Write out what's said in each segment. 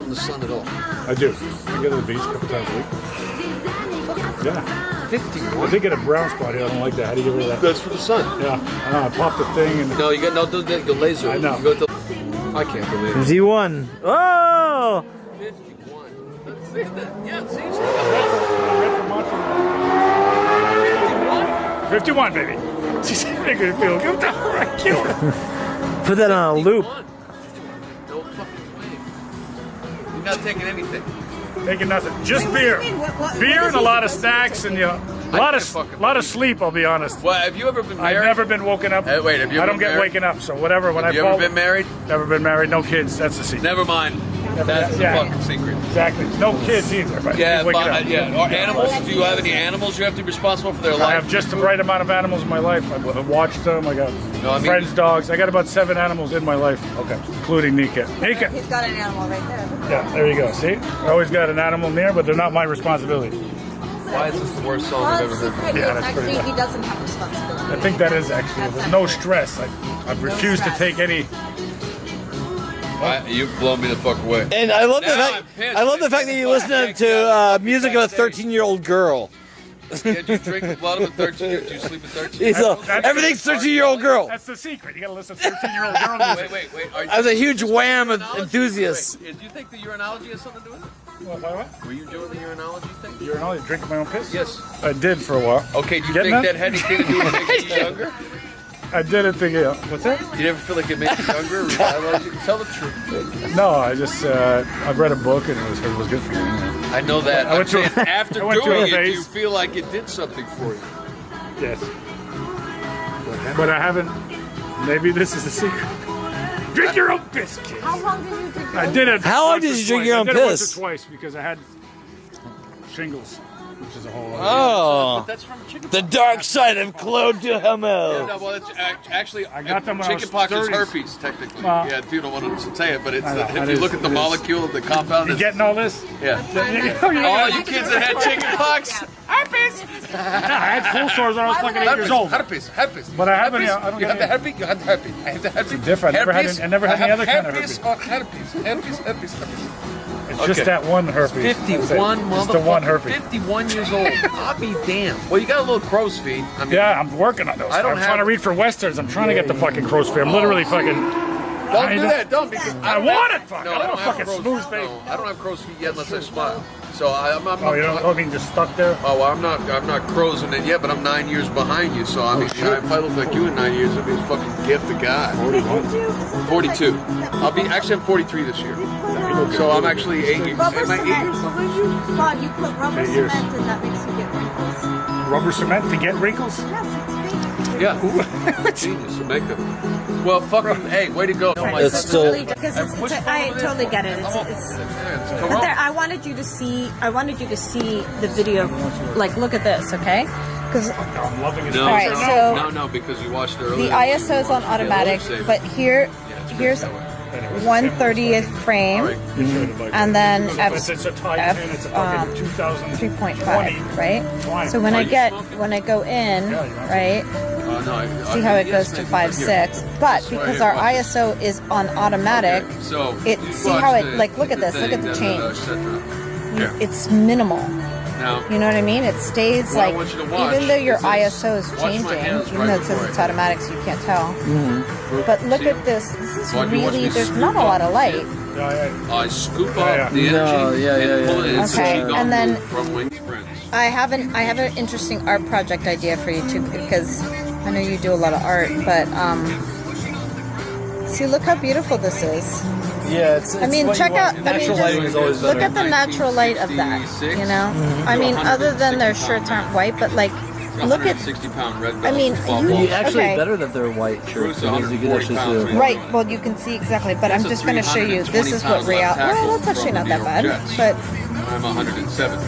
in the sun at all? I do. I go to the beach a couple times a week. Yeah. 51. I did get a brown spot here. I don't like that. How do you get rid of that? That's for the sun. Yeah. I know. I popped the thing and. No, you got no. The laser. I know. You go to, I can't believe it. Z1. Oh! 51. Let's see that. Yeah, see. 51, baby. She's making me feel good. I killed her. Put that on a loop. No fucking way. You're not taking anything. Taking nothing. Just beer. Beer and a lot of snacks and a lot of sleep. I'll be honest. Well, have you ever been married? I've never been woken up. Wait, have you? I don't get waking up. So whatever. When have you ever been married? Never been married. No kids. That's the secret. Never mind. That's the fucking secret. Exactly. No kids either. But Yeah, waking but up. Or animals? Do you have any animals you have to be responsible for their life? I have just the right amount of animals in my life. I've watched them. I got friends' dogs. I got about 7 animals in my life. Okay. Including Nika. Nika. He's got an animal right there. Yeah, there you go. See? I always got an animal near, but they're not my responsibility. Why is this the worst song I've ever heard? Yeah, that's pretty actually, he doesn't have responsibility. I think that is actually. There's no stress. I refuse to take any. You blow me the fuck away. And I love the fact that you listen to music of a 13-year-old girl. Yeah, do you drink the blood of a 13-year-old? Do you sleep with 13-year-olds? Everything's 13-year-old girl. That's the secret. You gotta listen to 13-year-old girl music. Wait. I was a huge Wham enthusiast. Do you think the urinology has something to do with it? What? Were you doing the urinology thing? Urinology? Drinking my own piss? Yes. I did for a while. Okay, do you think that had anything to do with making you younger? I didn't think, what's that? You never feel like it made you younger or revitalized you? Tell the truth. No, I just, I've read a book and it was good for me. I know that. I went to after doing it, do you feel like it did something for you? Yes. But I haven't, maybe this is a secret. Drink your own piss, kids. How long did you drink? I did it. How long did you drink your own piss? I did it once or twice because I had shingles, which is a whole other. Oh, but that's from chicken. The dark side of Claude Duhamel. Yeah, no, well, it's actually I got them when I was chickenpox is 30s. herpes, technically. Well, yeah, people don't want to say it, but it's know, if you look at the molecule of the compound. You getting all this? Yeah. All you kids that had chickenpox. Herpes. I had cold sores when I was fucking 8 years old. Herpes. But I haven't. I don't You have the herpes. You have the herpes. I have the herpes. It's different. I never had any other kind of herpes. Herpes. It's just that one herpes. 51, motherfucker. It's the one herpes. 51 years old. I'll be damned. Well, you got a little crow's feet. I mean, yeah, I'm working on those. I'm trying to read for westerns. I'm trying to get the fucking crow's feet. I'm literally fucking. Don't do that. Don't because I want it. Fuck. No, I don't have a fucking smooth face. No, I don't have crow's feet yet unless I smile. So I'm not. Oh, you don't? I mean, just stuck there. Oh, well, I'm not crowsing it yet, but I'm 9 years behind you. So I mean, if I look like you in 9 years, it'd be a fucking gift to God. 42. I'm 43 this year. So I'm actually 8 years. Rubber Am I 8 cement. years? Claude, you put rubber 8 years. cement and that makes you get wrinkles. Rubber cement to get wrinkles? Yeah. Genius of makeup. Well, fucking, hey, way to go. It's still. Because I totally get it. But there, I wanted you to see the video. Like, look at this, okay? Because I'm loving it. No, all right, no, because you watched it earlier. the ISO is on automatic, but here's 1/30th frame, and then f 3.5, right? So when I go in, right? See how it goes to 5.6, but because our ISO is on automatic, see how it, like, look at this, look at the change. It's minimal. You know what I mean? It stays like, even though your ISO is changing, even though it says it's automatic, so you can't tell. But look at this. This is really, there's not a lot of light. I scoop up the energy and pull it in. Okay, and then from Winged Friends. I have an interesting art project idea for you too, because I know you do a lot of art, but see, look how beautiful this is. Yeah, it's I mean, check out. I mean, always look at the natural light of that. You know, I mean, other than their shirts aren't white, but like, look at. 60-pound red I mean, actually better that they're white shirts because you can actually see. Right. Well, you can see exactly, but I'm just going to show you. This is what real. Well, that's actually not that bad, but. I'm 107.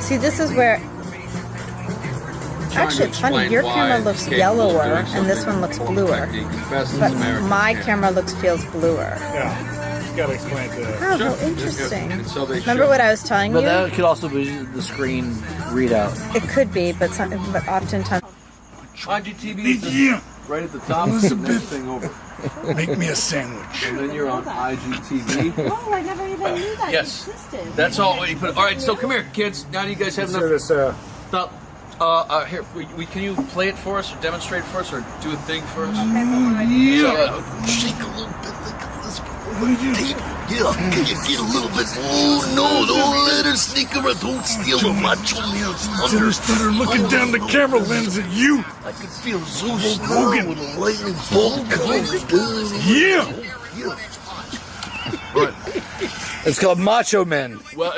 See, this is where. Actually, it's funny. Your camera looks yellower, and this one looks bluer. But my camera feels bluer. Yeah, you gotta explain to. Oh, well, interesting. Remember what I was telling you? But that could also be the screen readout. It could be, but oftentimes. IGTV. right at the top. Is the next thing over. Make me a sandwich. And then you're on IGTV. Oh, I never even knew that Yes. existed. That's all you put. All right, so come here, kids. Now do you guys have enough? This, Stop. Here, can you play it for us, or demonstrate for us, or do a thing for us? Shake a little bit like Elizabeth. Yeah, can you get a little bit? Oh no, don't let her sneak around. Don't steal the macho man's thunder. They're looking down the camera lens at you. I can feel Zeus Hogan with a lightning bolt coming down. Yeah. Right. It's called Macho Men. Well,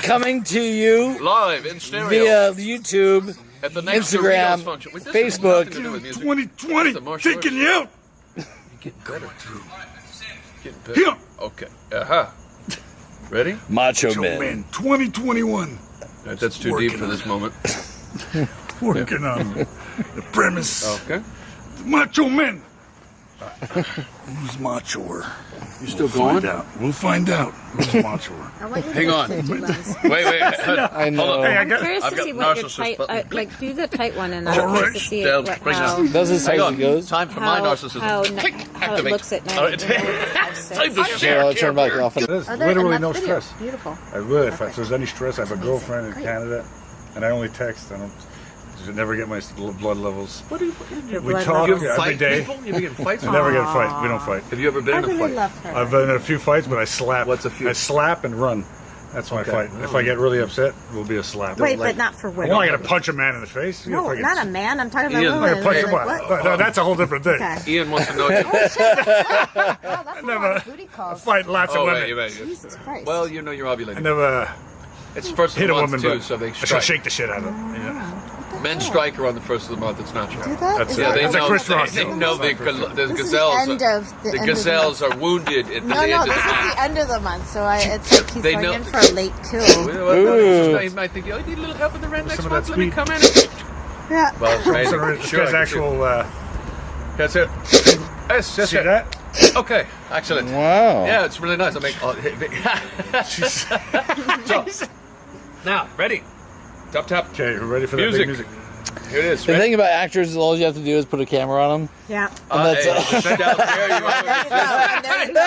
Coming to you live in stereo via YouTube, at the next Instagram, function. Wait, this Facebook. has nothing to do with music. 2020, taking you out. You're getting better too. Getting better. Here. Okay. Ready? Macho Macho Men. Man 2021. All right, that's too deep for this moment. Working on the premise. Okay. Macho Men. Who's machoer? You still going? We'll find out who's machoer. Hang on. Wait. I know. Hold on. Hey, I'm curious I've to got see what your narcissist tight, button. like do the tight one, and I'm All curious right. to see Down, what, bring it how, down. That's as Hang high as on. it goes. Time for my how, narcissism. how, Click, how it activate. looks at night. All right. Time to Okay, share. I'll turn back off. There's Are there literally enough no videos? stress. Beautiful. I really, if there's any stress, I have a girlfriend in Canada, and I only text. I don't. I never get my blood levels. What do you? Your We blood talk levels. You every fight day. people? You ever get in fights? I never get a fight. We don't fight. Have you ever been I in a really fight? love her. I've been in a few fights, but I slap. What's a few? I slap and run. That's my Okay. fight. If I get really upset, it will be a slap. Wait, but not for I'm women. not gonna punch a man in the face. No, not a man. I'm talking about Ian. I'm women. gonna punch him. Like, what? No, that's a whole different thing. Okay. Ian wants to know you. Oh, that's a Never- lot of booty I calls. fight lots of Oh, women. wait. Jesus Christ. Well, you know you're I ovulating. never It's first of hit the a month woman, too, but so they I shall strike. shake the shit out of them. Yeah. Men strike her on the first of the month. It's not true. Do that? That's Is it. Yeah, that- they That's a know. Chris Rock They song. know the This is gazelles. the end of the The end of gazelles the are wounded at the month. end No, of this the is the end of the month, so it's like he's They going know- in for a late kill. Well, you might think, oh, you need a little help with the rent next Some of month. that Let me speed. come in. Yeah. Well, right. This Sure, guy's actual. That's it. Yes, that's See it. that? Okay, excellent. Wow. Yeah, it's really nice. I make. So, now, ready? Tap. Okay, we're ready for that Music. big music. Here it is. The thing about actors is all you have to do is put a camera on them. Yeah. And that's hey, down there, you want There you go.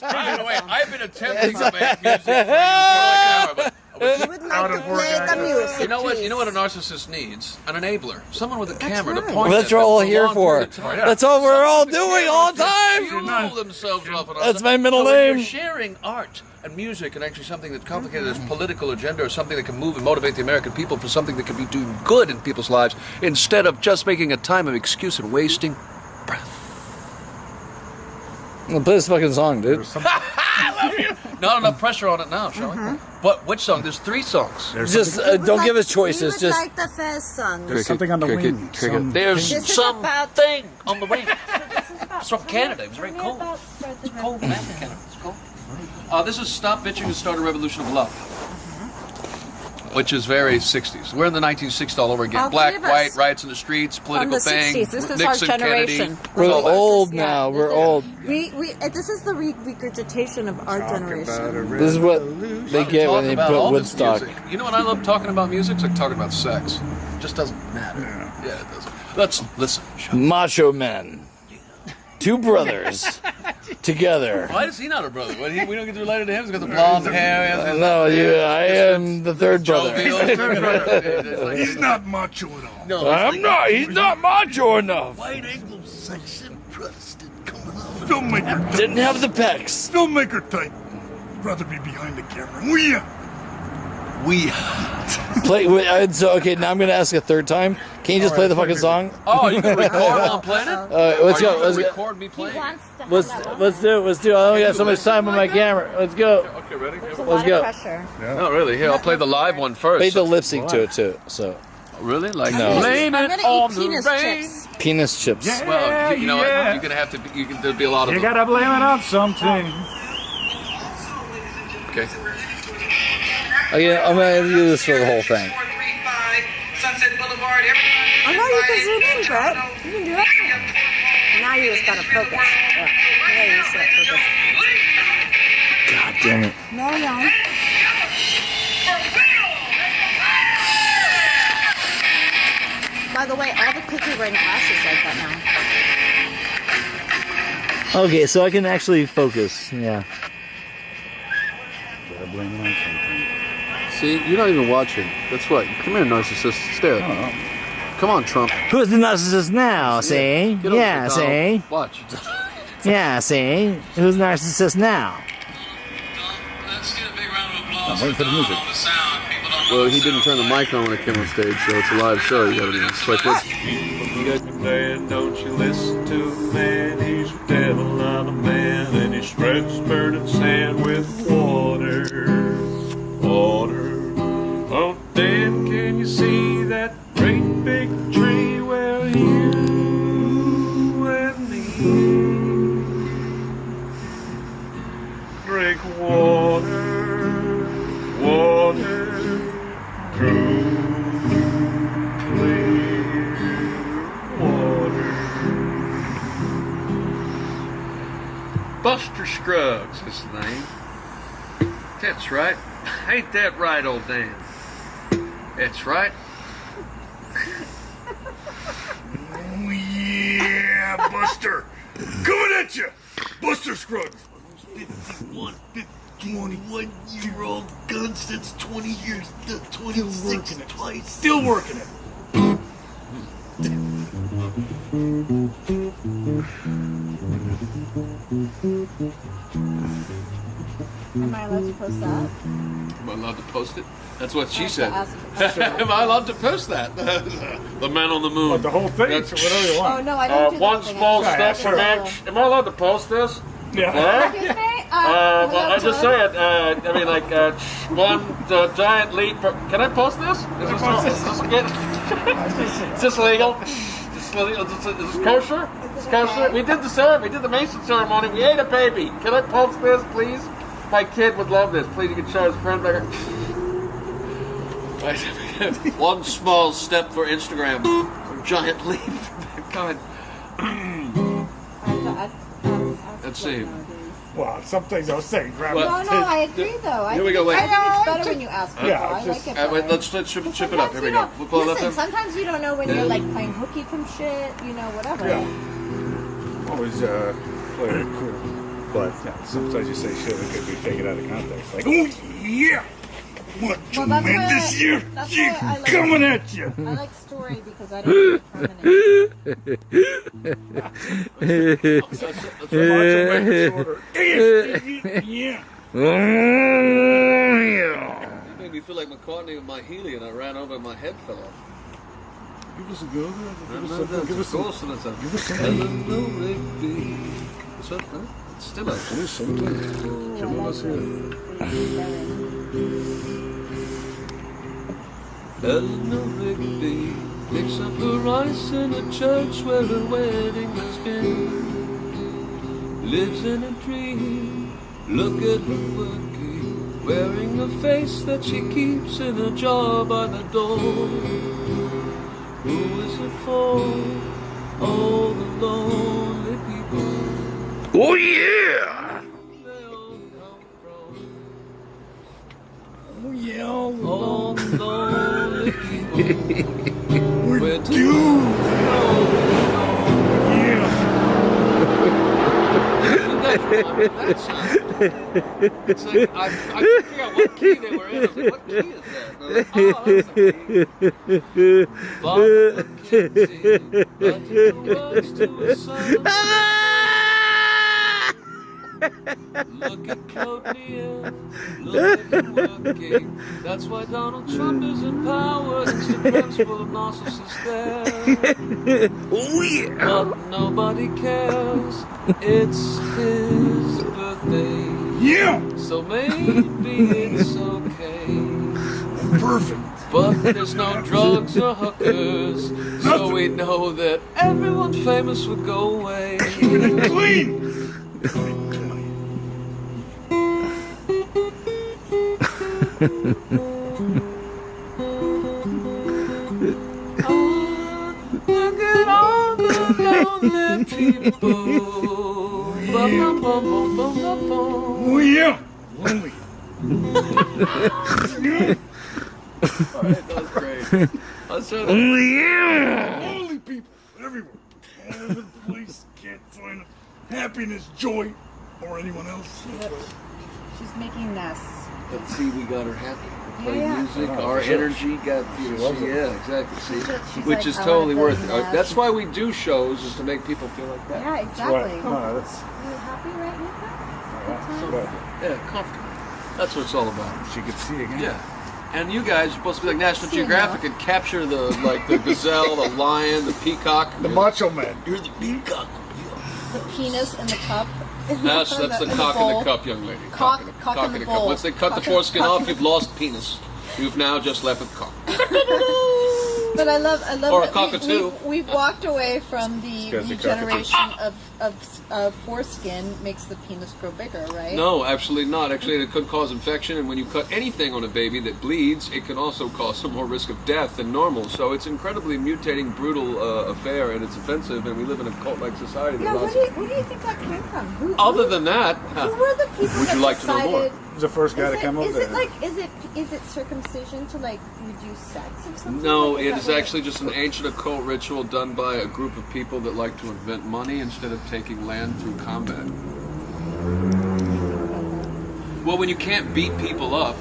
By the way, I've been attempting to make music for you for like an hour, but You would like to play the music. you know what? please. You know what a narcissist needs? An enabler, someone with a camera to right. point. Well, at that's what we're them all for a here long for. period of time. That's all we're all Someone with a doing camera all the to time. fuel themselves off of us. That's my middle So when name. You're sharing art and music and actually something that's complicated as political agenda or something that can move and motivate the American people for something that can be doing good in people's lives instead of just making a time of excuse and wasting breath. Well, play this fucking song, dude. Not enough pressure on it now, shall we? But which song? There's 3 songs. Just don't give us choices. We would Just like the Fez song. There's something on the cricket, wing. cricket. There's This is something about- on the wing. It's from Canada. It was very cold. It's cold, man. Canada. It's cold. This is Stop Bitching and Start a Revolution of Love. Which is very 60s. We're in the 1960s all over again. All Black, three of us. white, riots in the streets, political From the thing. 60s. This is Nixon, our generation. Kennedy. We're all that. old Yeah, now. this We're is- old. This is the regurgitation of our generation. This is what they get Talk when they about put all this Woodstock. music. You know what I love talking about music? It's like talking about sex. It just doesn't matter. Yeah, it doesn't. Let's listen. Macho Men. 2 brothers together. Why is he not a brother? What, we don't get related to him. He's got the blonde hair. No, I am the third brother. He's not macho at all. No, I'm not. He's not macho enough. White Anglo-Saxon Protestant coming out. Filmmaker type. Didn't have the pecs. Filmmaker type. Rather be behind the camera. We Play. So okay, now I'm gonna ask a third time. Can you just play the fucking song? Oh, you can record while I'm playing it? Let's Or go. you Let's can go. record me playing it? Let's do it. Let's do it. I only got so much time on my camera. Let's go. Okay, ready? It's a Let's lot go. of pressure. No, really. Here, I'll play the live one first. Play the lip sync to it too. So Really? Like, No. blame I'm it gonna on eat the penis rain. chips. penis chips. Well, you know what? Yeah. You're going to have to, there'll be a lot of You them. gotta blame it on something. Okay. Okay, I'm gonna do this for the whole thing. I know you can zoom in, Brett. You can do it. Now you just gotta focus. Yeah. Yeah, you should focus. God damn it. No. By the way, all the kids are wearing glasses like that now. Okay, so I can actually focus. Yeah. Gotta blame it on something. See, you're not even watching. That's what. Come here, narcissist. Stare. Oh. Come on, Trump. Who's the narcissist now? See? Get over Yeah, here, see? Donald. Watch. Yeah, see? Who's the narcissist now? I'm waiting for the music. Well, he didn't turn the mic on when it came on stage, so it's a live show. You gotta do it. It's like this. Man, don't you listen to the man, he's a devil, not a man, and he spreads burning sand with water. Oh, Dan, can you see that great big tree where you and me drink water, true, clear water. Buster Scruggs is the name. That's right. Ain't that right, old Dan? That's right. Oh, yeah, Buster. Coming at you. Buster Scruggs. 21-year-old gun since 20 years. 26 twice. Still working it. Am I allowed to post that? Am I allowed to post it? That's what she said. Ask- Am I allowed to post that? The man on the moon. But the whole thing, That's- so whatever you want. Oh, no, I don't do the One whole thing. small I step just for do man. the- Am I allowed to post this? Yeah. Excuse me? Well, I hello, just Todd. say it. I mean, like one giant leap. Can I post this? Is this good? Is this legal? Is this kosher? Is kosher? We did the ceremony. We did the Mason ceremony. We ate a baby. Can I post this, please? My kid would love this. Please, you can show his friend back. One small step for Instagram. Giant leap. God. Let's see. Well, some things I'll say. Grab Well, it. No, I agree though. Here we go, wait. I think it's better when you ask people. Yeah, I like just- it better. Wait, let's chip it up. Here we go. We'll pull it up Listen, there. sometimes you don't know when you're like playing hooky from shit, you know, whatever. Yeah. Always play it cool. But yeah, sometimes you say shit that could be taken out of context. Like, oh yeah! What Well, that's man why- this year? that's Yeah, why I like- coming at you! I like story because I don't determine Yeah. It made me feel like McCartney with my Healy, and I ran over and my head fell off. Give us a go. Give us some. Give us some. What's up, huh? It's still out. Give us something. Give us here. Eleanor Rigby picks up her rice in a church where her wedding has been. Lives in a dream, look at her working, wearing a face that she keeps in a jar by the door. Who is it for? All the lonely people. Oh, yeah. They all come from. Oh, yeah. All the lonely people. We're doomed. Yeah. That sound. It's like I couldn't figure out what key they were in. I was like, what key is that? And I was like, oh, that's a key. Barbara McKenzie, but he works to a song. Look at Claude, look at him working. That's why Donald Trump is in power. Instagram's full of narcissists there. Oh, yeah. But nobody cares. It's his birthday. Yeah. So maybe it's okay. Perfect. But there's no drugs or hookers, so we know that everyone famous would go away. Clean. Look at all the lonely people. Oh, yeah. Lonely. All right, that was great. Let's hear Lonely people everywhere. All over the place. Can't find happiness, joy, or anyone else. She's making nests. Let's see, we got her happy. We play Yeah. music, Oh, our sure. energy got loves it. yeah, exactly. See, She's which like, is I totally wanna worth build it. a nest. That's why we do shows, is to make people feel like that. Yeah, Right. exactly. No, that's You happy right now? good. Yeah, comfortable. That's what it's all about. She could see again. Yeah. And you guys are supposed to be like National See you Geographic and capture the gazelle, the lion, the peacock. The Macho Man. You're the peacock. The penis in the cup. That's the cock in the cup, young lady. Cock in the bowl. Once they cut the Cock in- foreskin cock off, in- you've lost penis. You've now just left with cock. But I love Or a that cockatoo. we've walked away from the Because the regeneration of foreskin makes the penis grow bigger, right? No, absolutely not. Actually, it could cause infection, and when you cut anything on a baby that bleeds, it can also cause some more risk of death than normal. So it's incredibly mutating, brutal affair, and it's offensive, and we live in a cult-like society. that Yeah, allows- where do you think that came from? Who, Other than that, who were the people would that you like to know decided? more? Who's the first guy to come up Is there? it like is it circumcision to like reduce sex or something? No, Like, it that is what actually just an ancient occult ritual done by a group of people that like to invent money instead of taking land through combat. Well, when you can't beat people up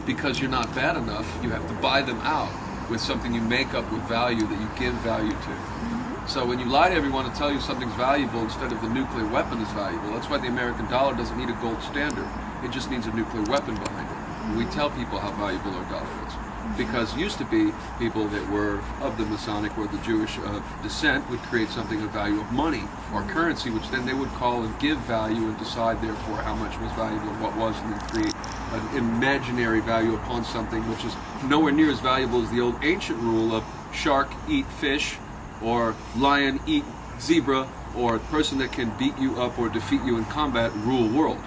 because you're not bad enough, you have to buy them out with something you make up with value that you give value to. So when you lie to everyone and tell you something's valuable instead of the nuclear weapon is valuable, that's why the American dollar doesn't need a gold standard. It just needs a nuclear weapon behind it. We tell people how valuable our dollar is. Because used to be people that were of the Masonic or the Jewish descent would create something of value of money or currency, which then they would call and give value and decide therefore how much was valuable and what was, and then create an imaginary value upon something which is nowhere near as valuable as the old ancient rule of shark eat fish or lion eat zebra or person that can beat you up or defeat you in combat rule world.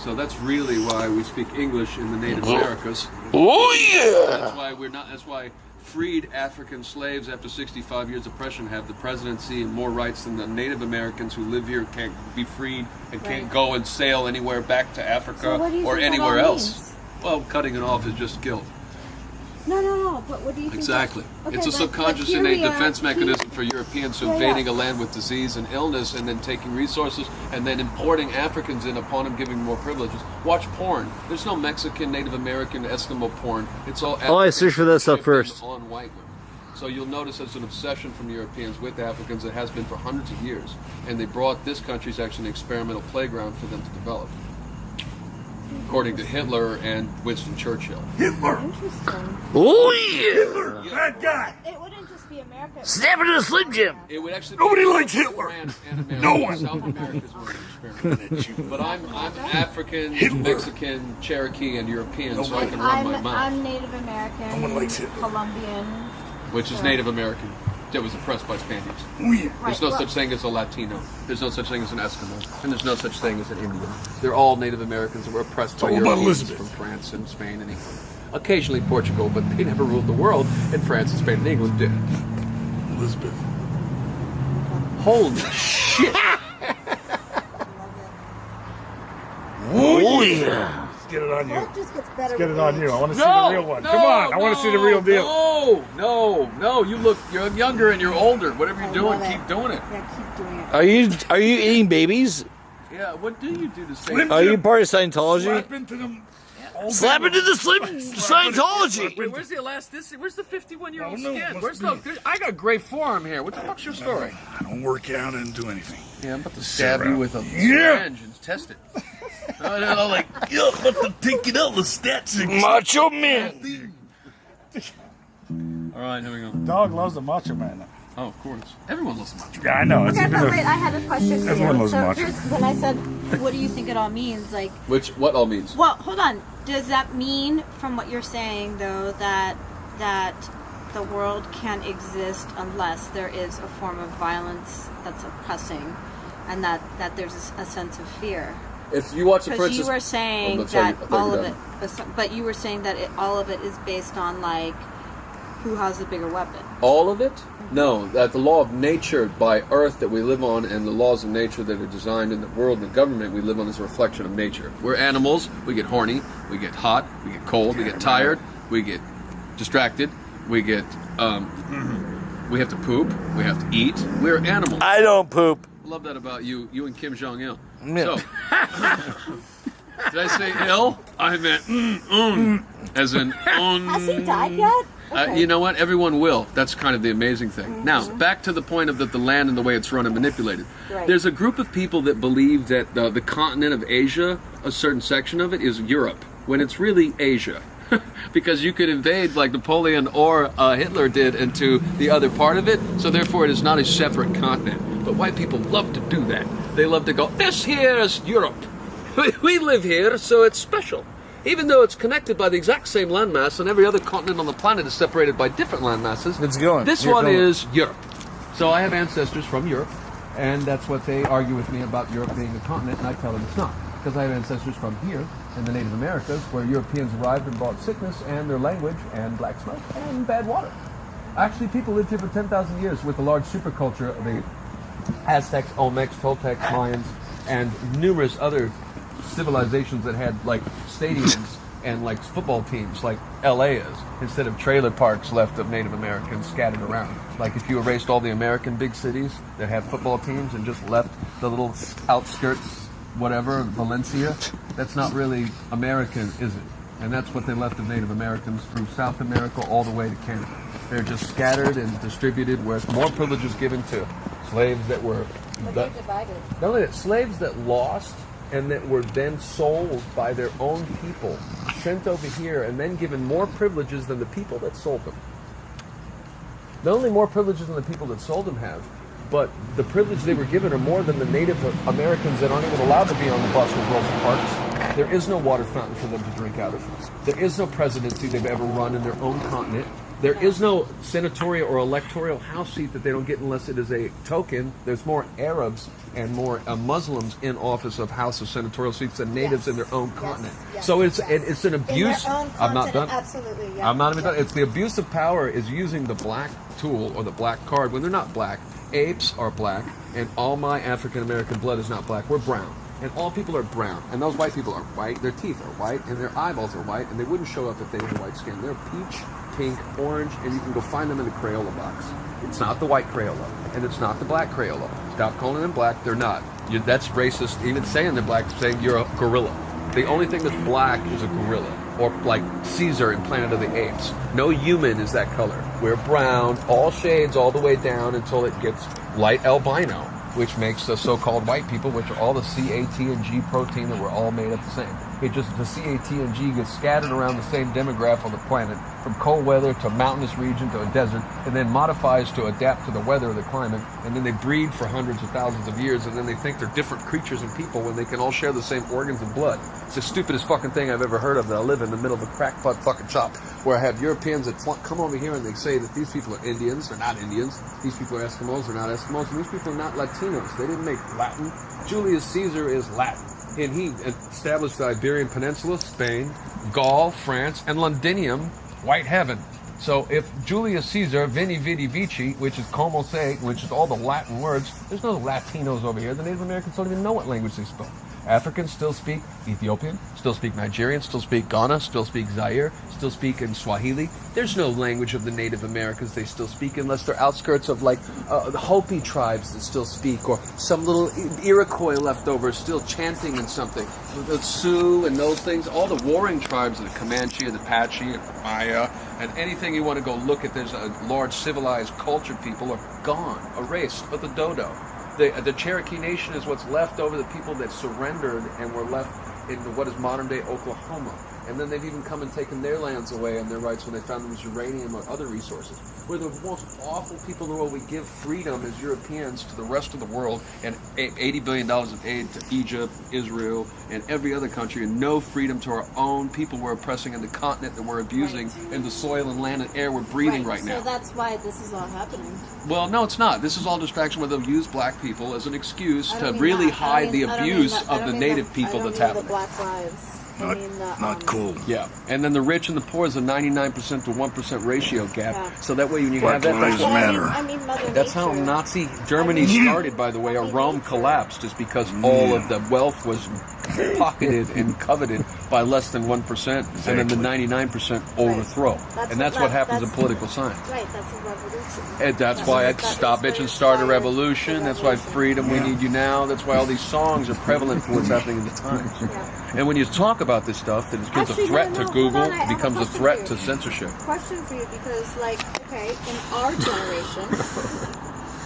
So that's really why we speak English in the Native Americas. Oh yeah! That's why we're not. That's why freed African slaves after 65 years oppression have the presidency and more rights than the Native Americans who live here can't be freed and can't go and sail anywhere back to Africa So what do you or think that anywhere all else. means? Well, cutting it off is just guilt. No. But what do you think? Exactly. Okay, It's a but subconscious here innate we are. defense mechanism for Europeans Yeah, invading yeah. a land with disease and illness and then taking resources and then importing Africans in upon them, giving them more privileges. Watch porn. There's no Mexican, Native American, Eskimo porn. It's all Oh, I searched for that stuff African first. on white women. So you'll notice there's an obsession from Europeans with Africans that has been for hundreds of years. And they brought this country as actually an experimental playground for them to develop. According to Hitler and Winston Churchill. Hitler! Interesting. Oh yeah! That guy! It wouldn't just be America. Snap into the Slim Jim. It would actually Nobody be likes Hitler. France and America. No one. South America's more of an experiment. But I'm African, Mexican, Cherokee, and European, so I can run my mouth. I'm Native American. No one likes Hitler. Colombian. Which is Native American. That was oppressed by Spaniards. Oh yeah! There's no such thing as a Latino. There's no such thing as an Eskimo. And there's no such thing as an Indian. They're all Native Americans that were oppressed by all about Europeans Elizabeth. from France and Spain and England. Occasionally Portugal, but they never ruled the world, and France and Spain and England did. Elizabeth. Holy shit! Oh yeah! Let's get it on you. It just gets better. Let's get it with on age. you. I want to see the real one. Come on! I want to see the real deal. No. You're younger and you're older. Whatever you're doing, love it. keep doing it. Yeah, keep doing it. Are you eating babies? Yeah, what do you do to save? Are you part of Scientology? Slap into them. Slap into the Scientology. Wait, where's the elasticity? Where's the 51-year-old I don't know. skin? Must Where's be. the? I got gray forearm here. What the fuck's your story? I don't work out and do anything. Yeah, I'm about to stab Sarah. you with a Yeah. syringe and test it. I'm like, Yeah, but to take it out the stats and Macho Man. all right, here we go. Dog loves the Macho Man. Oh, of course. Everyone loves macho. Yeah, I know. It's Okay, even but a, wait, I had a question for Everyone you. loves So macho. here's when I said, what do you think it all means? Like, What all means? well, hold on. Does that mean, from what you're saying, though, that the world can't exist unless there is a form of violence that's oppressing, and that there's a sense of fear? If you watch the Because Princess, you were saying I'm sorry, that I thought all you of were it, but you were saying that all of it is based on like who has the bigger weapon. all of it? No, that the law of nature by Earth that we live on and the laws of nature that are designed in the world and the government we live on is a reflection of nature. We're animals. We get horny. We get hot. We get cold. We get tired. We get distracted. We get We have to poop. We have to eat. We're animals. I don't poop. I love that about you and Kim Jong-il. Yeah. So, did I say ill? I meant as in Has he died yet? Okay. you know what? Everyone will. That's kind of the amazing thing. Now, back to the point of the land and the way it's run and manipulated. Right. There's a group of people that believe that the continent of Asia, a certain section of it, is Europe, when it's really Asia. Because you could invade like Napoleon or Hitler did into the other part of it, so therefore it is not a separate continent. But white people love to do that. They love to go, this here is Europe. We live here, so it's special. Even though it's connected by the exact same landmass and every other continent on the planet is separated by different landmasses, It's going. this one is Europe. So I have ancestors from Europe, and that's what they argue with me about Europe being a continent, and I tell them it's not. Because I have ancestors from here, in the Native Americas, where Europeans arrived and brought sickness and their language and black smoke and bad water. Actually, people lived here for 10,000 years with the large superculture of the Aztecs, Olmecs, Toltecs, Mayans, and numerous other civilizations that had like stadiums and like football teams like LA is, instead of trailer parks left of Native Americans scattered around. Like if you erased all the American big cities that had football teams and just left the little outskirts, whatever, Valencia, that's not really American, is it? And that's what they left of Native Americans through South America all the way to Canada. They're just scattered and distributed, whereas more privileges given to slaves that were... They're divided. Not only that, slaves that lost and that were then sold by their own people, sent over here, and then given more privileges than the people that sold them. Not only more privileges than the people that sold them have, but the privilege they were given are more than the Native Americans that aren't even allowed to be on the bus with Rosa Parks. There is no water fountain for them to drink out of. There is no presidency they've ever run in their own continent. There is no senatorial or electoral house seat that they don't get unless it is a token. There's more Arabs and more Muslims in office of House of Senatorial seats than natives in their own continent. So it's an abuse. I'm not done. Absolutely, yeah. I'm not even done. It's the abuse of power is using the black tool or the black card when they're not black. Apes are black, and all my African American blood is not black. We're brown. And all people are brown. And those white people are white. Their teeth are white, and their eyeballs are white, and they wouldn't show up if they had white skin. They're peach, pink, orange, and you can go find them in the Crayola box. It's not the white Crayola, and it's not the black Crayola. Stop calling them black. They're not. That's racist. Even saying they're black, saying you're a gorilla. The only thing that's black is a gorilla. Or like Caesar in Planet of the Apes. No human is that color. We're brown, all shades all the way down until it gets light albino, which makes the so-called white people, which are all the C, A, T, and G protein that we're all made of the same. It just, the C, A, T, and G gets scattered around the same demographic on the planet, from cold weather to mountainous region to a desert, and then modifies to adapt to the weather of the climate, and then they breed for hundreds of thousands of years, and then they think they're different creatures and people when they can all share the same organs and blood. It's the stupidest fucking thing I've ever heard of, that I live in the middle of a crackpot fucking shop, where I have Europeans that come over here and they say that these people are Indians. They're not Indians. These people are Eskimos. They're not Eskimos. And these people are not Latinos. They didn't make Latin. Julius Caesar is Latin. And he established the Iberian Peninsula, Spain, Gaul, France, and Londinium, white heaven. So if Julius Caesar, Veni Vidi Vici, which is como se, which is all the Latin words, there's no Latinos over here. The Native Americans don't even know what language they spoke. Africans still speak Ethiopian, still speak Nigerian, still speak Ghana, still speak Zaire, still speak in Swahili. There's no language of the Native Americans they still speak unless they're outskirts of like the Hopi tribes that still speak, or some little Iroquois leftovers still chanting in something. The Sioux and those things, all the warring tribes of the Comanche and the Apache and Maya and anything you want to go look at, there's a large civilized cultured people are gone, erased, but the dodo. The Cherokee Nation is what's left over the people that surrendered and were left in what is modern-day Oklahoma. And then they've even come and taken their lands away and their rights when they found there was uranium or other resources. We're the most awful people in the world. We give freedom as Europeans to the rest of the world and $80 billion of aid to Egypt, Israel, and every other country, and no freedom to our own people we're oppressing in the continent that we're abusing, and the soil and land and air we're breathing right now. So that's why this is all happening. Well, no, it's not. This is all distraction where they'll use black people as an excuse to really hide the abuse of the native people that's happening. The black lives. Not cool. Yeah, and then the rich and the poor is a 99% to 1% ratio gap. Yeah. So that way when you Black have that, Lives Matter. that's how Nazi Germany started, by the way, or Rome collapsed, is because all of the wealth was pocketed and coveted by less than 1%, and then the 99% overthrow. And that's what happens in political science. Right, that's a revolution. And that's why I Stop Bitch and Start a Revolution. That's why Freedom, We Need You Now. That's why all these songs are prevalent for what's happening in the times. And when you talk about this stuff, it becomes a threat to Google, it becomes a threat to censorship. Question for you, because, like, okay, in our generation,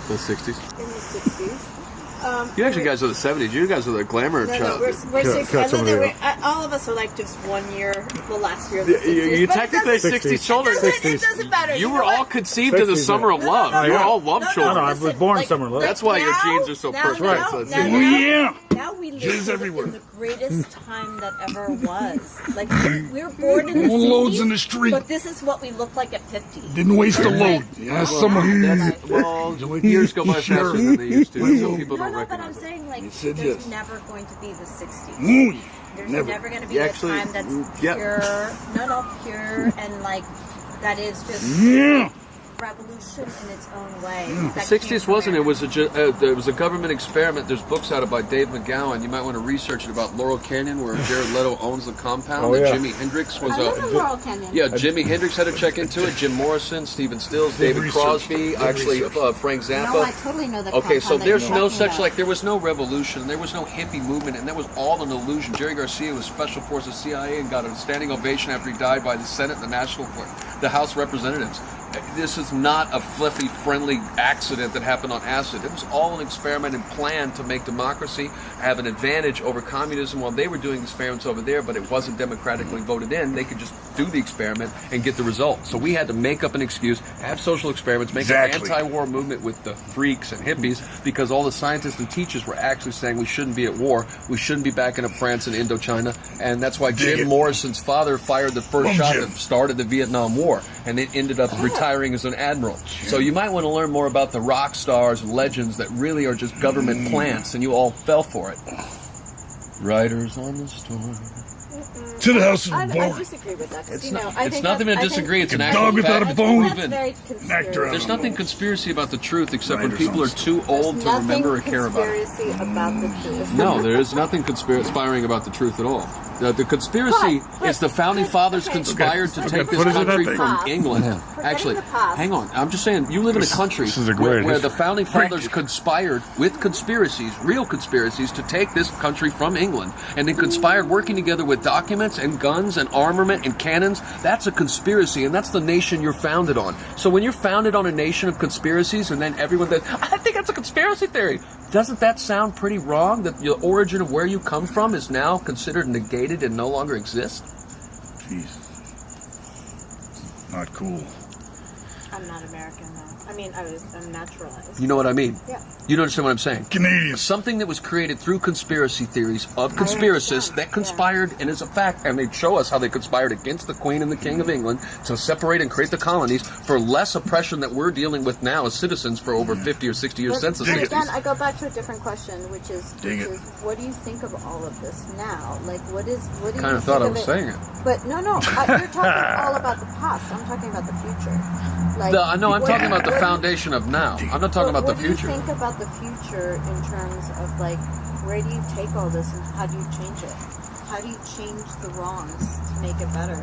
The 60s. in the 60s, You actually guys are the 70s. You guys are the glamour child. we're 60s. cut some of the- All of us are like just 1 year, the last year of the 60s. You but it technically doesn't- 60s children. It doesn't matter. You know were all what? conceived in the 60s, summer of love. No, You were no, all love no, children. No, I was born in summer of love. That's why your genes are so perfect. right. So it's- Now we live in the greatest time that ever was. Like, we were born in the 60s. Loads in the street. But this is what we look like at 50. Didn't waste a load. Yeah, someone. Well, years go by faster than they used to, so people No, don't no, but I'm recognize it. saying, like, said there's yes. never going to be the 60s. There's Never. never going to be You a actually- time that's yeah. pure, pure, and, like, that is just revolution in its own way. The 60s wasn't. It was a government experiment. There's books out by Dave McGowan. You might want to research it about Laurel Canyon, where Jared Leto owns the compound. Oh, that yeah. Jimi Hendrix was I live in Laurel Canyon. Yeah, Jimi Hendrix had to check into it. Jim Morrison, Stephen Stills, David research. Crosby, actually Frank Zappa. No, I totally know the Okay, so compound that there's you're no talking such about. like there was no revolution, there was no hippie movement, and that was all an illusion. Jerry Garcia was Special Forces CIA and got a standing ovation after he died by the Senate and the House Representatives. This is not a fluffy, friendly accident that happened on acid. It was all an experiment and plan to make democracy have an advantage over communism while they were doing experiments over there, but it wasn't democratically voted in. They could just do the experiment and get the result. So we had to make up an excuse, have social experiments, make an anti-war movement with the freaks and hippies, because all the scientists and teachers were actually saying we shouldn't be at war, we shouldn't be backing up France and Indochina, and that's why Jim Morrison's father fired the first shot that started the Vietnam War, and it ended up retiring as an admiral. So you might want to learn more about the rock stars and legends that really are just government plants, and you all fell for it. Riders on the storm. To the house of I born. disagree with that. 'Cause, It's you know, not. I It's think nothing to that's- I think- disagree. It's an A actual dog without fact. a bone. That's Proven. very Nectar conspiracy. There's nothing conspiracy about the truth except when Riders people on are too old to remember or care about it. Conspiracy about the truth. No, there is nothing conspiring about the truth at all. The conspiracy is the founding fathers conspired to take this What is it, country that thing? from England. Actually, the past. hang on. I'm just saying, you live in a country this is a where great the founding fathers conspired with conspiracies, real conspiracies, to take this country from England, and then conspired working together with documents and guns and armament and cannons. That's a conspiracy, and that's the nation you're founded on. So when you're founded on a nation of conspiracies, and then everyone says, I think that's a conspiracy theory. Doesn't that sound pretty wrong? That the origin of where you come from is now considered negated and no longer exists? Jeez. Not cool. I'm not American though. I mean, I'm naturalized. You know what I mean? Yeah. You don't understand what I'm saying? Canadians. Something that was created through conspiracy theories of conspiracists understand, that conspired, and is a fact, and they show us how they conspired against the Queen and the King of England to separate and create the colonies for less oppression that we're dealing with now as citizens for over 50 or 60 years since the But 60s. again, I go back to a different question, which is Dig it. what do you think of all of this now? Like, what do you Kind of thought I think was of saying it. But no, you're talking all about the past. I'm talking about the future. Like, No, I'm what- talking about the what- foundation of now. I'm not talking about the future. What do you think about the future in terms of, like, where do you take all this and how do you change it? How do you change the wrongs to make it better?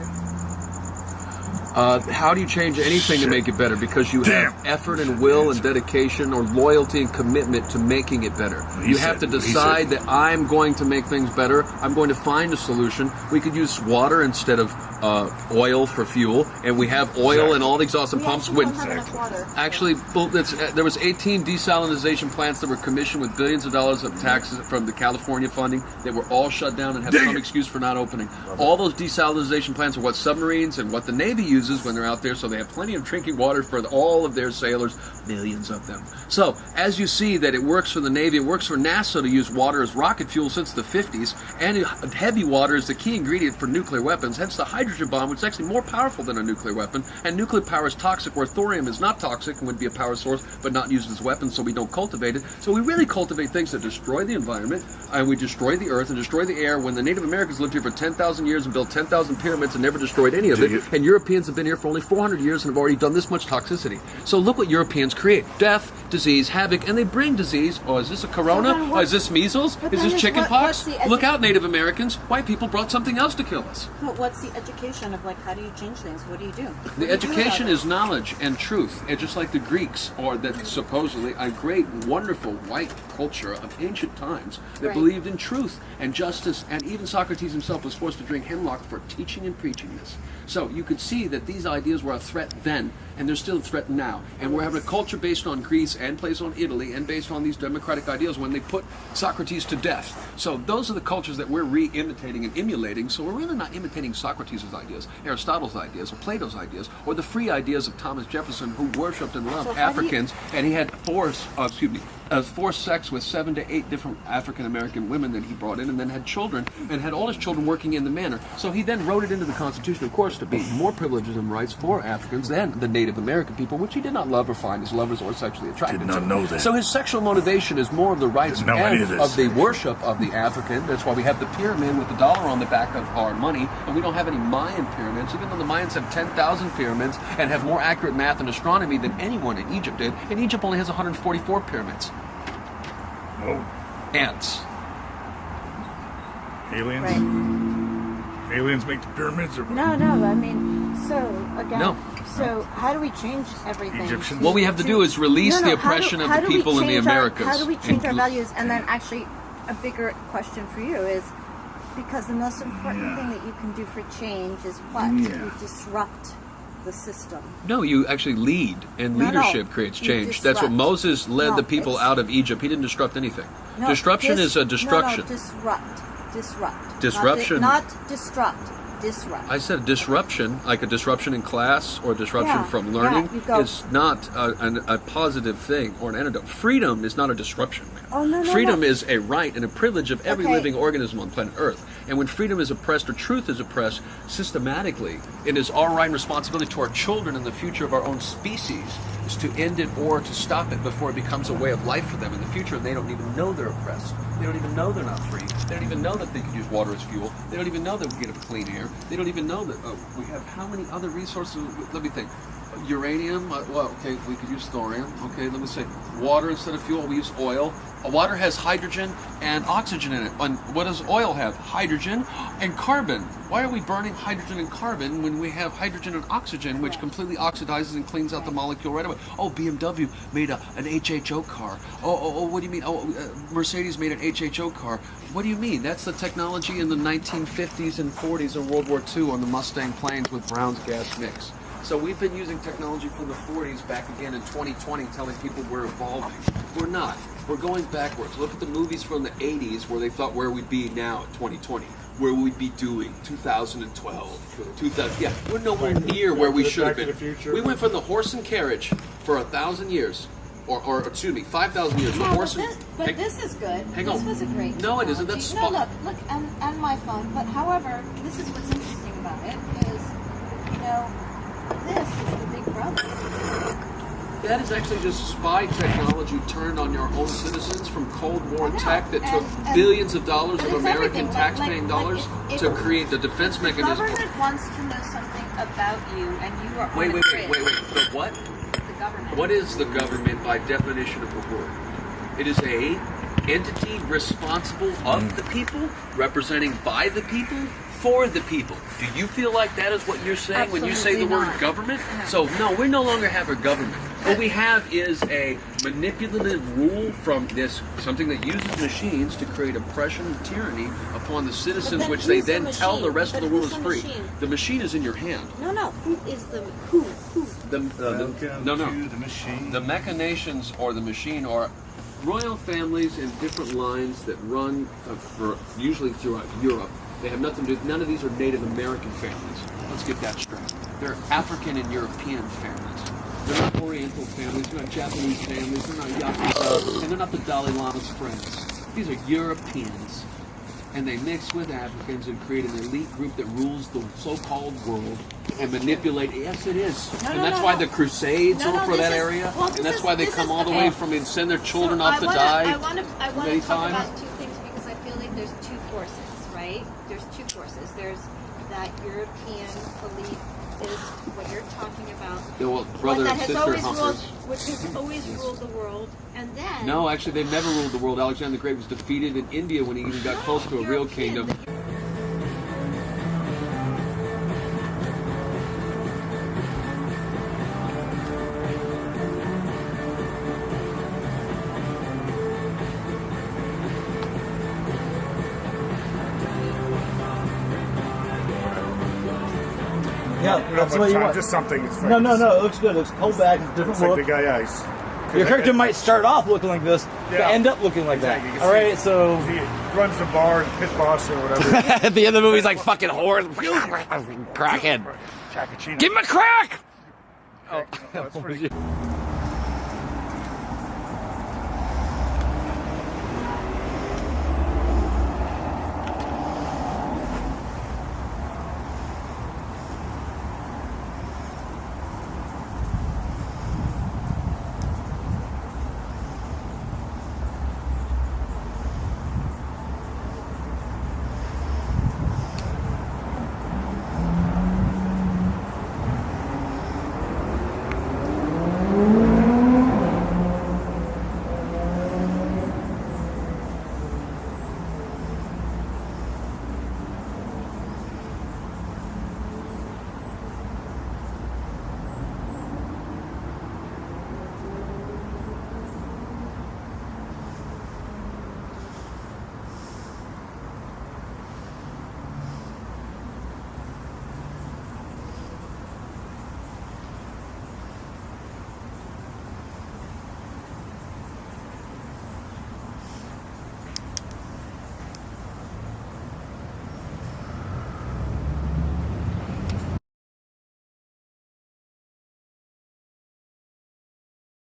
How do you change anything to make it better? Because you have effort and will and dedication, or loyalty and commitment to making it better. You have to decide that I'm going to make things better. I'm going to find a solution. We could use water instead of oil for fuel, and we have oil and all these awesome pumps. We don't have enough water. Actually, there was 18 desalinization plants that were commissioned with billions of dollars of taxes from the California funding that were all shut down and have some excuse for not opening. All those desalinization plants are what submarines and what the Navy uses cruises when they're out there, so they have plenty of drinking water for all of their sailors, millions of them. So, as you see that it works for the Navy, it works for NASA to use water as rocket fuel since the 50s, and heavy water is the key ingredient for nuclear weapons, hence the hydrogen bomb, which is actually more powerful than a nuclear weapon, and nuclear power is toxic, where thorium is not toxic and would be a power source, but not used as weapons, so we don't cultivate it. So we really cultivate things that destroy the environment, and we destroy the earth and destroy the air. When the Native Americans lived here for 10,000 years and built 10,000 pyramids and never destroyed any of it, and Europeans have been here for only 400 years and have already done this much toxicity. So look what Europeans create: death, disease, havoc, and they bring disease. Oh, is this a corona? Oh, is this measles? Is this chicken pox? Look out, Native Americans. White people brought something else to kill us. But what's the education of, like, how do you change things? What do you do? The education is knowledge and truth, and just like the Greeks, or that supposedly a great, wonderful white culture of ancient times that believed in truth and justice, and even Socrates himself was forced to drink hemlock for teaching and preaching this. So you could see that these ideas were a threat then, and they're still a threat now. And we're having a culture based on Greece and based on Italy and based on these democratic ideals when they put Socrates to death. So those are the cultures that we're re-imitating and emulating. So we're really not imitating Socrates' ideas, Aristotle's ideas, or Plato's ideas, or the free ideas of Thomas Jefferson, who worshipped and loved Africans, and he had forced sex with 7 to 8 different African American women that he brought in, and then had children, and had all his children working in the manor. So he then wrote it into the Constitution, of course, to be more privileges and rights for Africans than the Native American people, which he did not love or find as lovers or sexually attracted to. Did not know that. So his sexual motivation is more of the rights and of the worship of the African. That's why we have the pyramid with the dollar on the back of our money, and we don't have any Mayan pyramids, even though the Mayans have 10,000 pyramids and have more accurate math and astronomy than anyone in Egypt did. And Egypt only has 144 pyramids. Oh. Ants. Aliens? Right. Aliens make the pyramids, or what? No, I mean, so, again, No. so how do we change everything? Egyptians? What we have to do is release the oppression of the people in the Americas. How do we change our values? And then actually, a bigger question for you is, because the most important thing that you can do for change is what? You disrupt the system. No, you actually lead, and leadership creates change. That's what Moses led the people out of Egypt. He didn't disrupt anything. Disruption is a destruction. No, disrupt. Disruption. Not disrupt. Disrupt. I said disruption, like a disruption in class or disruption from learning, is not a positive thing or an antidote. Freedom is not a disruption, man. Oh, no, freedom is a right and a privilege of every living organism on planet Earth. And when freedom is oppressed or truth is oppressed systematically, it is our right and responsibility to our children and the future of our own species is to end it or to stop it before it becomes a way of life for them in the future. And they don't even know they're oppressed. They don't even know they're not free. They don't even know that they could use water as fuel. They don't even know that we get clean air. They don't even know that we have how many other resources. Let me think. Uranium, well, okay, we could use thorium. Okay, let me say water instead of fuel, we use oil. Water has hydrogen and oxygen in it. And what does oil have? Hydrogen and carbon. Why are we burning hydrogen and carbon when we have hydrogen and oxygen, which completely oxidizes and cleans out the molecule right away? Oh, BMW made an HHO car. Oh, what do you mean? Oh, Mercedes made an HHO car. What do you mean? That's the technology in the 1950s and 40s and World War II on the Mustang planes with Brown's gas mix. So we've been using technology from the 40s back again in 2020, telling people we're evolving. We're not. We're going backwards. Look at the movies from the 80s where they thought where we'd be now in 2020. Where we'd be doing 2012. 2000. Yeah, we're nowhere near where we should have been. We went from the horse and carriage for 1,000 years. Or excuse me, 5,000 years. Yeah, but this is good. Hang on. This was a great No, it isn't. That's No, look, and my phone. But however, this is what's interesting about it is, this is the big brother. That is actually just spy technology turned on your own citizens from Cold War tech that took billions of dollars of American taxpaying dollars to create the defense mechanism. The government wants to know something about you, and you are Wait. The what? The government. What is the government by definition of the word? It is a entity responsible of the people, representing by the people, for the people. Do you feel like that is what you're saying when you say the word government? No. So no, we no longer have a government. What we have is a manipulative rule from something that uses machines to create oppression and tyranny upon the citizens, which they then tell the rest of the world is free. The machine is in your hand. No. Who is the who? The machine. The machinations or the machine are royal families in different lines that run usually throughout Europe They have nothing to do. None of these are Native American families. Let's get that straight. They're African and European families. They're not Oriental families. They're not Japanese families. They're not Yakuza, and they're not the Dalai Lama's friends. These are Europeans, and they mix with Africans and create an elite group that rules the so-called world and manipulate. Yes, it is, and that's why the Crusades are for that area, and that's why they come all the way from and send their children off to die. I want to talk about two things because I feel like there's two forces, right? There's two forces. There's that European elite is what you're talking about. Yeah, well, brother and sister humpers. Which has always ruled the world, and then... No, actually, they've never ruled the world. Alexander the Great was defeated in India when he even got close to a real kingdom. Yeah, that's what you want. Just something. It's No, it looks good. It looks pulled back. It's a different look. like the guy ice. Your character might start off looking like this, but end up looking like that. All right, so he runs the bar and pit boss or whatever. at the end of the movie, he's like fucking whore, crackhead. Give him a crack. Oh, that's pretty